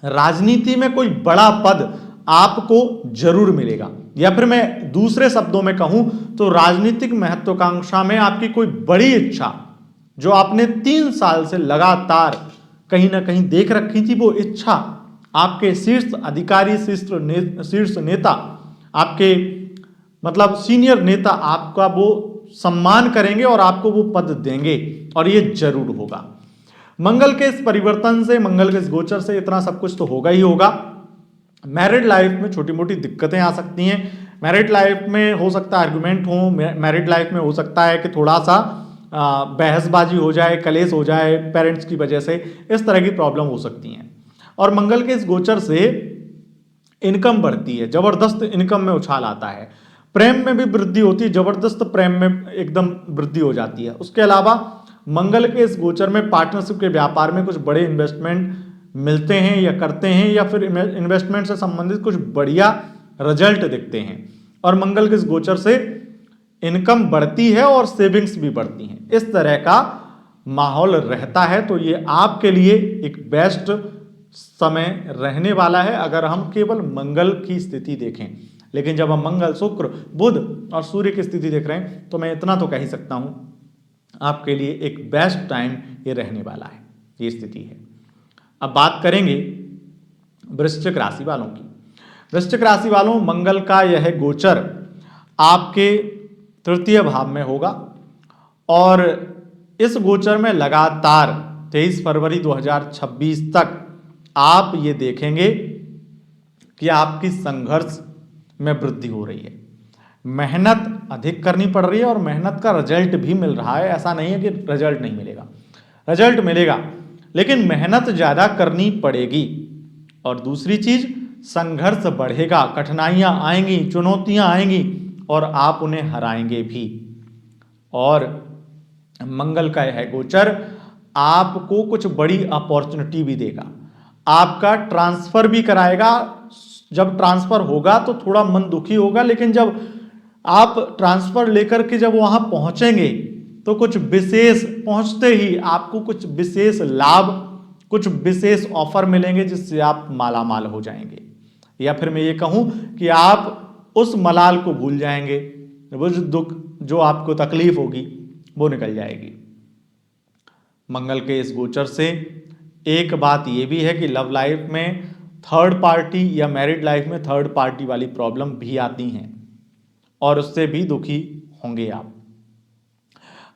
राजनीति में कोई बड़ा पद आपको जरूर मिलेगा, या फिर मैं दूसरे शब्दों में कहूं तो राजनीतिक महत्वाकांक्षा में आपकी कोई बड़ी इच्छा जो आपने 3 साल से लगातार कहीं ना कहीं देख रखी थी, वो इच्छा आपके शीर्ष अधिकारी, शीर्ष नेता, आपके मतलब सीनियर नेता आपका वो सम्मान करेंगे और आपको वो पद देंगे, और ये जरूर होगा। मंगल के इस परिवर्तन से, मंगल के इस गोचर से इतना सब कुछ तो होगा ही होगा। मैरिड लाइफ में छोटी मोटी दिक्कतें आ सकती हैं। मैरिड लाइफ में हो सकता है आर्गुमेंट हो, मैरिड लाइफ में हो सकता है कि थोड़ा सा बहसबाजी हो जाए, कलेश हो जाए पेरेंट्स की वजह से, इस तरह की प्रॉब्लम हो सकती हैं। और मंगल के इस गोचर से इनकम बढ़ती है, जबरदस्त इनकम में उछाल आता है, प्रेम में भी वृद्धि होती है, जबरदस्त प्रेम में एकदम वृद्धि हो जाती है। उसके अलावा मंगल के इस गोचर में पार्टनरशिप के व्यापार में कुछ बड़े इन्वेस्टमेंट मिलते हैं या करते हैं, या फिर इन्वेस्टमेंट से संबंधित कुछ बढ़िया रिजल्ट दिखते हैं। और मंगल के इस गोचर से इनकम बढ़ती है और सेविंग्स भी बढ़ती हैं। इस तरह का माहौल रहता है, तो ये आपके लिए एक बेस्ट समय रहने वाला है अगर हम केवल मंगल की स्थिति देखें। लेकिन जब हम मंगल, शुक्र, बुध और सूर्य की स्थिति देख रहे हैं तो मैं इतना तो कह ही सकता हूं आपके लिए एक बेस्ट टाइम ये रहने वाला है, ये स्थिति है। अब बात करेंगे वृश्चिक राशि वालों की। वृश्चिक राशि वालों, मंगल का यह गोचर आपके तृतीय भाव में होगा और इस गोचर में लगातार 23 फरवरी 2026 तक आप ये देखेंगे कि आपकी संघर्ष में वृद्धि हो रही है, मेहनत अधिक करनी पड़ रही है और मेहनत का रिजल्ट भी मिल रहा है। ऐसा नहीं है कि रिजल्ट नहीं मिलेगा, रिजल्ट मिलेगा, लेकिन मेहनत ज्यादा करनी पड़ेगी। और दूसरी चीज, संघर्ष बढ़ेगा, कठिनाइयां आएंगी, चुनौतियां आएंगी और आप उन्हें हराएंगे भी। और मंगल का यह गोचर आपको कुछ बड़ी अपॉर्चुनिटी भी देगा, आपका ट्रांसफर भी कराएगा। जब ट्रांसफर होगा तो थोड़ा मन दुखी होगा, लेकिन जब आप ट्रांसफर लेकर के जब वहां पहुंचेंगे तो कुछ विशेष, पहुंचते ही आपको कुछ विशेष लाभ, कुछ विशेष ऑफर मिलेंगे जिससे आप मालामाल हो जाएंगे। या फिर मैं ये कहूं कि आप उस मलाल को भूल जाएंगे, वो जो दुख, जो आपको तकलीफ होगी वो निकल जाएगी। मंगल के इस गोचर से एक बात ये भी है कि लव लाइफ में थर्ड पार्टी या मैरिड लाइफ में थर्ड पार्टी वाली प्रॉब्लम भी आती हैं और उससे भी दुखी होंगे आप।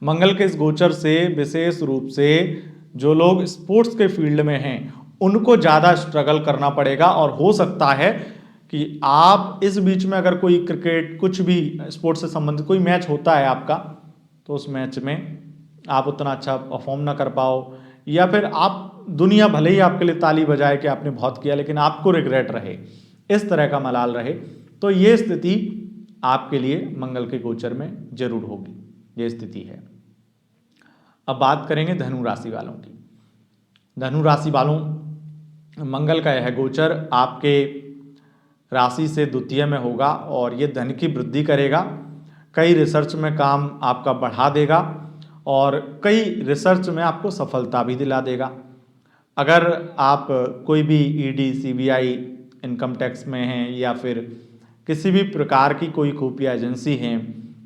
मंगल के इस गोचर से विशेष रूप से जो लोग स्पोर्ट्स के फील्ड में हैं उनको ज़्यादा स्ट्रगल करना पड़ेगा और हो सकता है कि आप इस बीच में अगर कोई क्रिकेट, कुछ भी स्पोर्ट्स से संबंधित कोई मैच होता है आपका, तो उस मैच में आप उतना अच्छा परफॉर्म ना कर पाओ, या फिर आप, दुनिया भले ही आपके लिए ताली बजाए कि आपने बहुत किया लेकिन आपको रिग्रेट रहे, इस तरह का मलाल रहे, तो ये स्थिति आपके लिए मंगल के गोचर में जरूर होगी, ये स्थिति है। अब बात करेंगे धनु राशि वालों की। धनु राशि वालों, मंगल का यह गोचर आपके राशि से द्वितीय में होगा और ये धन की वृद्धि करेगा, कई रिसर्च में काम आपका बढ़ा देगा और कई रिसर्च में आपको सफलता भी दिला देगा। अगर आप कोई भी ईडी, सीबीआई, इनकम टैक्स में हैं या फिर किसी भी प्रकार की कोई खुफिया एजेंसी हैं,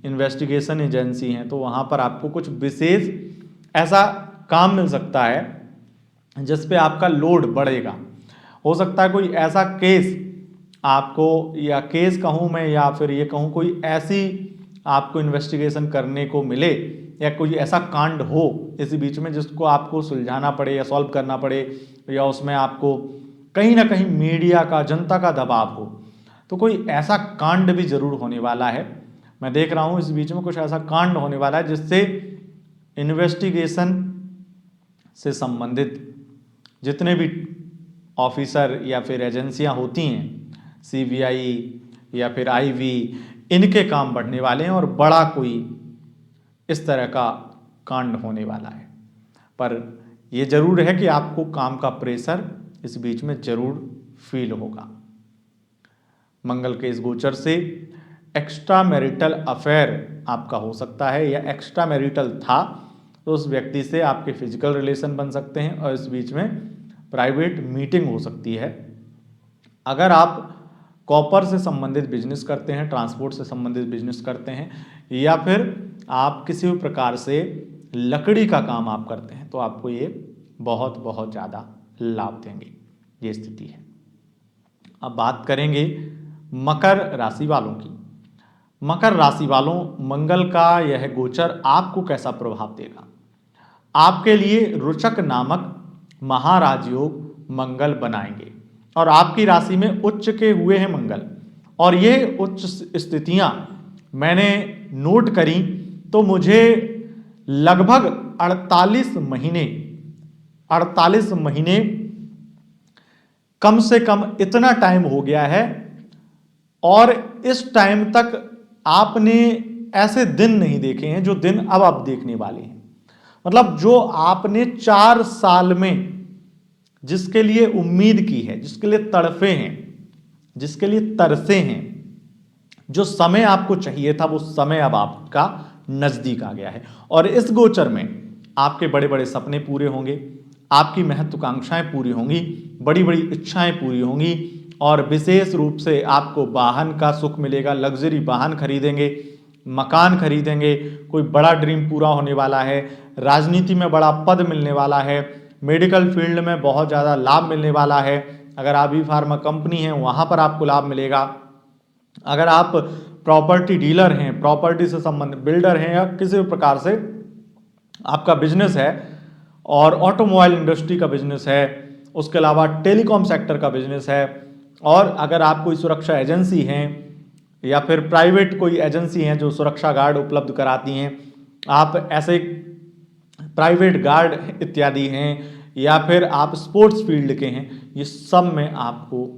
इन्वेस्टिगेशन एजेंसी हैं, तो वहाँ पर आपको कुछ विशेष ऐसा काम मिल सकता है जिस पे आपका लोड बढ़ेगा। हो सकता है कोई ऐसा केस आपको, या केस कहूँ मैं या फिर ये कहूँ कोई ऐसी आपको इन्वेस्टिगेशन करने को मिले या कोई ऐसा कांड हो इसी बीच में जिसको आपको सुलझाना पड़े या सॉल्व करना पड़े, या उसमें आपको कहीं ना कहीं मीडिया का, जनता का दबाव हो, तो कोई ऐसा कांड भी जरूर होने वाला है। मैं देख रहा हूँ इस बीच में कुछ ऐसा कांड होने वाला है जिससे इन्वेस्टिगेशन से संबंधित जितने भी ऑफिसर या फिर एजेंसियां होती हैं, सीबीआई या फिर आईवी, इनके काम बढ़ने वाले हैं और बड़ा कोई इस तरह का कांड होने वाला है। पर यह जरूर है कि आपको काम का प्रेशर इस बीच में जरूर फील होगा। मंगल के इस गोचर से एक्स्ट्रा मैरिटल अफेयर आपका हो सकता है, या एक्स्ट्रा मैरिटल था तो उस व्यक्ति से आपके फिजिकल रिलेशन बन सकते हैं और इस बीच में प्राइवेट मीटिंग हो सकती है। अगर आप कॉपर से संबंधित बिजनेस करते हैं, ट्रांसपोर्ट से संबंधित बिजनेस करते हैं, या फिर आप किसी भी प्रकार से लकड़ी का काम आप करते हैं, तो आपको ये बहुत बहुत ज़्यादा लाभ देंगे, ये स्थिति है। अब बात करेंगे मकर राशि वालों की। मकर राशि वालों, मंगल का यह गोचर आपको कैसा प्रभाव देगा? आपके लिए रुचक नामक महाराज योग मंगल बनाएंगे और आपकी राशि में उच्च के हुए हैं मंगल, और ये उच्च स्थितियां मैंने नोट करी तो मुझे लगभग 48 महीने कम से कम इतना टाइम हो गया है, और इस टाइम तक आपने ऐसे दिन नहीं देखे हैं जो दिन अब आप देखने वाले हैं। मतलब जो आपने 4 साल में जिसके लिए उम्मीद की है, जिसके लिए तड़फे हैं, जिसके लिए तरसे हैं, जो समय आपको चाहिए था वो समय अब आपका नजदीक आ गया है। और इस गोचर में आपके बड़े बड़े सपने पूरे होंगे, आपकी महत्वाकांक्षाएं पूरी होंगी, बड़ी बड़ी इच्छाएं पूरी होंगी और विशेष रूप से आपको वाहन का सुख मिलेगा। लग्जरी वाहन खरीदेंगे, मकान खरीदेंगे, कोई बड़ा ड्रीम पूरा होने वाला है, राजनीति में बड़ा पद मिलने वाला है, मेडिकल फील्ड में बहुत ज़्यादा लाभ मिलने वाला है। अगर आप ई फार्मा कंपनी है वहाँ पर आपको लाभ मिलेगा। अगर आप प्रॉपर्टी डीलर हैं, प्रॉपर्टी से संबंधित बिल्डर हैं या किसी भी प्रकार से आपका बिजनेस है और ऑटोमोबाइल इंडस्ट्री का बिजनेस है, उसके अलावा टेलीकॉम सेक्टर का बिजनेस है, और अगर आप कोई सुरक्षा एजेंसी हैं या फिर प्राइवेट कोई एजेंसी हैं जो सुरक्षा गार्ड उपलब्ध कराती हैं, आप ऐसे प्राइवेट गार्ड इत्यादि हैं, या फिर आप स्पोर्ट्स फील्ड के हैं, ये सब में आपको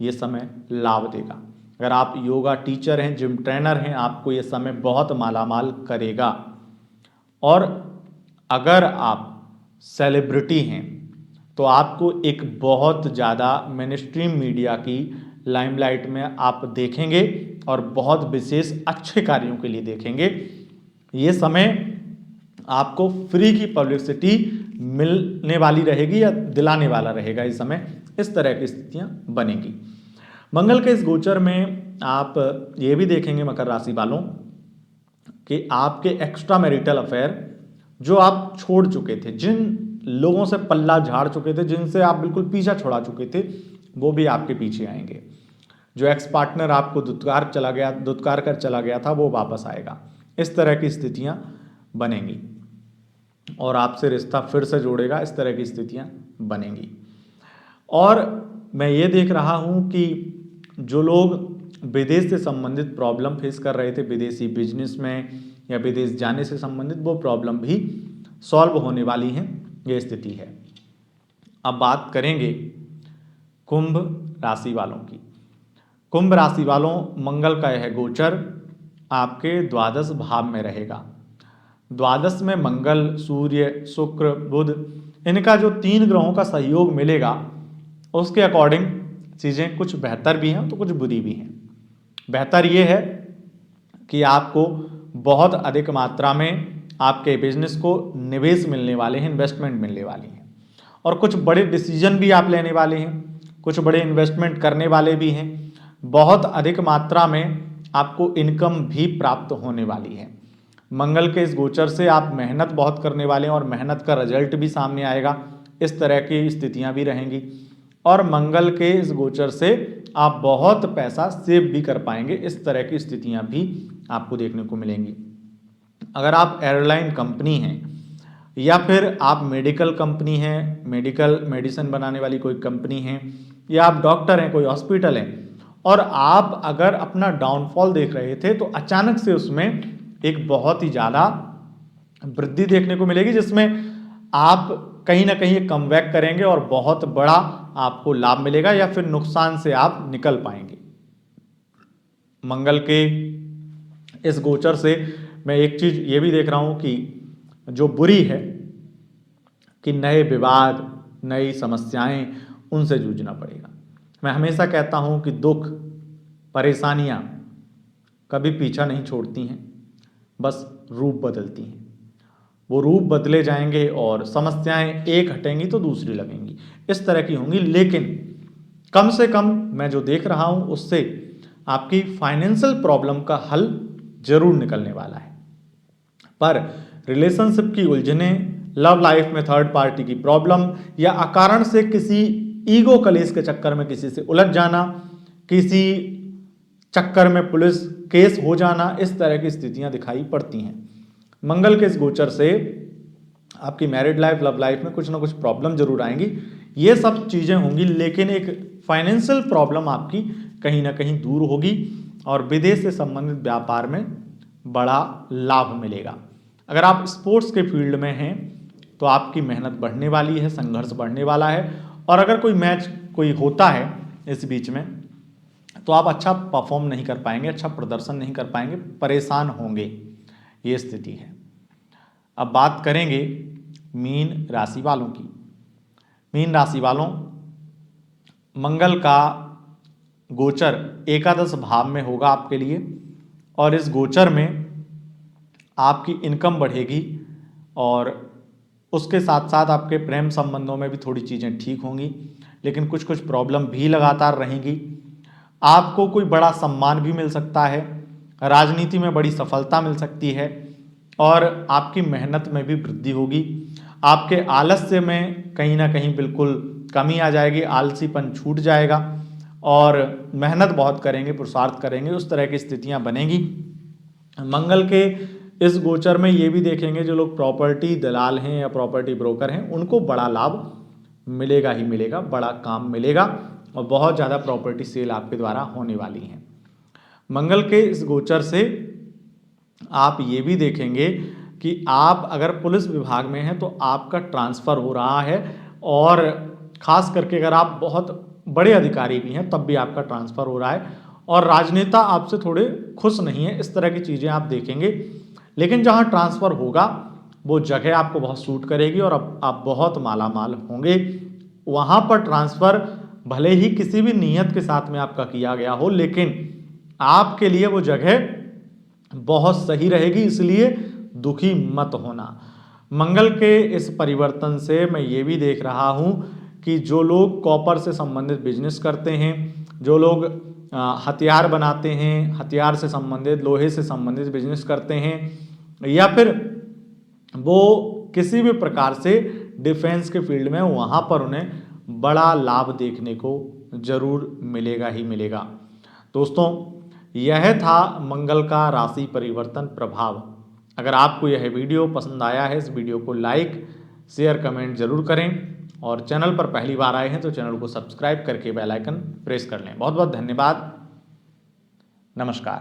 ये समय लाभ देगा। अगर आप योगा टीचर हैं, जिम ट्रेनर हैं, आपको ये समय बहुत मालामाल करेगा। और अगर आप सेलिब्रिटी हैं तो आपको एक बहुत ज़्यादा मेनस्ट्रीम मीडिया की लाइमलाइट में आप देखेंगे और बहुत विशेष अच्छे कार्यों के लिए देखेंगे। ये समय आपको फ्री की पब्लिसिटी मिलने वाली रहेगी या दिलाने वाला रहेगा। इस समय इस तरह की स्थितियां बनेंगी। मंगल के इस गोचर में आप ये भी देखेंगे मकर राशि वालों कि आपके एक्स्ट्रा मैरिटल अफेयर जो आप छोड़ चुके थे, जिन लोगों से पल्ला झाड़ चुके थे, जिनसे आप बिल्कुल पीछा छोड़ा चुके थे, वो भी आपके पीछे आएंगे। जो एक्स पार्टनर आपको दुत्कार कर चला गया था, वो वापस आएगा। इस तरह की स्थितियां बनेंगी और आपसे रिश्ता फिर से जोड़ेगा। इस तरह की स्थितियां बनेंगी। और मैं ये देख रहा हूं कि जो लोग विदेश से संबंधित प्रॉब्लम फेस कर रहे थे, विदेशी बिजनेस में या विदेश जाने से संबंधित, वो प्रॉब्लम भी सॉल्व होने वाली हैं। ये स्थिति है। अब बात करेंगे कुंभ राशि वालों की। कुंभ राशि वालों, मंगल का यह गोचर आपके द्वादश भाव में रहेगा। द्वादश में मंगल, सूर्य, शुक्र, बुध, इनका जो 3 ग्रहों का सहयोग मिलेगा, उसके अकॉर्डिंग चीज़ें कुछ बेहतर भी हैं तो कुछ बुरी भी हैं। बेहतर ये है कि आपको बहुत अधिक मात्रा में आपके बिजनेस को निवेश मिलने वाले हैं, इन्वेस्टमेंट मिलने वाली हैं, और कुछ बड़े डिसीजन भी आप लेने वाले हैं, कुछ बड़े इन्वेस्टमेंट करने वाले भी हैं। बहुत अधिक मात्रा में आपको इनकम भी प्राप्त होने वाली है। मंगल के इस गोचर से आप मेहनत बहुत करने वाले हैं और मेहनत का रिजल्ट भी सामने आएगा। इस तरह की स्थितियां भी रहेंगी। और मंगल के इस गोचर से आप बहुत पैसा सेव भी कर पाएंगे। इस तरह की स्थितियां भी आपको देखने को मिलेंगी। अगर आप एयरलाइन कंपनी हैं या फिर आप मेडिकल कंपनी हैं, मेडिसिन बनाने वाली कोई कंपनी है, या आप डॉक्टर हैं, कोई हॉस्पिटल है, और आप अगर अपना डाउनफॉल देख रहे थे, तो अचानक से उसमें एक बहुत ही ज़्यादा वृद्धि देखने को मिलेगी, जिसमें आप कहीं ना कहीं कमबैक करेंगे और बहुत बड़ा आपको लाभ मिलेगा, या फिर नुकसान से आप निकल पाएंगे। मंगल के इस गोचर से मैं एक चीज ये भी देख रहा हूं कि जो बुरी है कि नए विवाद, नई समस्याएं, उनसे जूझना पड़ेगा। मैं हमेशा कहता हूं कि दुख, परेशानियां कभी पीछा नहीं छोड़ती हैं, बस रूप बदलती हैं। वो रूप बदले जाएंगे और समस्याएं एक हटेंगी तो दूसरी लगेंगी, इस तरह की होंगी। लेकिन कम से कम मैं जो देख रहा हूं उससे आपकी फाइनेंशियल प्रॉब्लम का हल जरूर निकलने वाला है। पर रिलेशनशिप की उलझनें, लव लाइफ में थर्ड पार्टी की प्रॉब्लम, या अकारण से किसी ईगो कलेश के चक्कर में किसी से उलझ जाना, किसी चक्कर में पुलिस केस हो जाना, इस तरह की स्थितियां दिखाई पड़ती हैं। मंगल के इस गोचर से आपकी मैरिड लाइफ, लव लाइफ में कुछ ना कुछ प्रॉब्लम जरूर आएंगी। ये सब चीजें होंगी, लेकिन एक फाइनेंशियल प्रॉब्लम आपकी कहीं ना कहीं दूर होगी और विदेश से संबंधित व्यापार में बड़ा लाभ मिलेगा। अगर आप स्पोर्ट्स के फील्ड में हैं तो आपकी मेहनत बढ़ने वाली है, संघर्ष बढ़ने वाला है, और अगर कोई मैच कोई होता है इस बीच में तो आप अच्छा परफॉर्म नहीं कर पाएंगे, अच्छा प्रदर्शन नहीं कर पाएंगे, परेशान होंगे। ये स्थिति है। अब बात करेंगे मीन राशि वालों की। मीन राशि वालों, मंगल का गोचर एकादश भाव में होगा आपके लिए, और इस गोचर में आपकी इनकम बढ़ेगी और उसके साथ साथ आपके प्रेम संबंधों में भी थोड़ी चीज़ें ठीक होंगी, लेकिन कुछ कुछ प्रॉब्लम भी लगातार रहेंगी। आपको कोई बड़ा सम्मान भी मिल सकता है, राजनीति में बड़ी सफलता मिल सकती है और आपकी मेहनत में भी वृद्धि होगी। आपके आलस्य में कहीं ना कहीं बिल्कुल कमी आ जाएगी, आलसीपन छूट जाएगा और मेहनत बहुत करेंगे, पुरुषार्थ करेंगे, उस तरह की स्थितियां बनेगी। मंगल के इस गोचर में ये भी देखेंगे जो लोग प्रॉपर्टी दलाल हैं या प्रॉपर्टी ब्रोकर हैं उनको बड़ा लाभ मिलेगा ही मिलेगा, बड़ा काम मिलेगा और बहुत ज़्यादा प्रॉपर्टी सेल आपके द्वारा होने वाली है। मंगल के इस गोचर से आप ये भी देखेंगे कि आप अगर पुलिस विभाग में हैं तो आपका ट्रांसफ़र हो रहा है और ख़ास करके अगर आप बहुत बड़े अधिकारी भी हैं तब भी आपका ट्रांसफ़र हो रहा है और राजनेता आपसे थोड़े खुश नहीं है, इस तरह की चीज़ें आप देखेंगे। लेकिन जहाँ ट्रांसफ़र होगा वो जगह आपको बहुत सूट करेगी और अब आप बहुत माला माल होंगे। वहाँ पर ट्रांसफ़र भले ही किसी भी नीयत के साथ में आपका किया गया हो, लेकिन आपके लिए वो जगह बहुत सही रहेगी, इसलिए दुखी मत होना। मंगल के इस परिवर्तन से मैं ये भी देख रहा हूँ कि जो लोग कॉपर से संबंधित बिजनेस करते हैं, जो लोग हथियार बनाते हैं, हथियार से संबंधित, लोहे से संबंधित बिजनेस करते हैं या फिर वो किसी भी प्रकार से डिफेंस के फील्ड में, वहाँ पर उन्हें बड़ा लाभ देखने को जरूर मिलेगा ही मिलेगा। दोस्तों, यह था मंगल का राशि परिवर्तन प्रभाव। अगर आपको यह वीडियो पसंद आया है, इस वीडियो को लाइक शेयर कमेंट जरूर करें और चैनल पर पहली बार आए हैं तो चैनल को सब्सक्राइब करके बेल आइकन प्रेस कर लें। बहुत बहुत धन्यवाद। नमस्कार।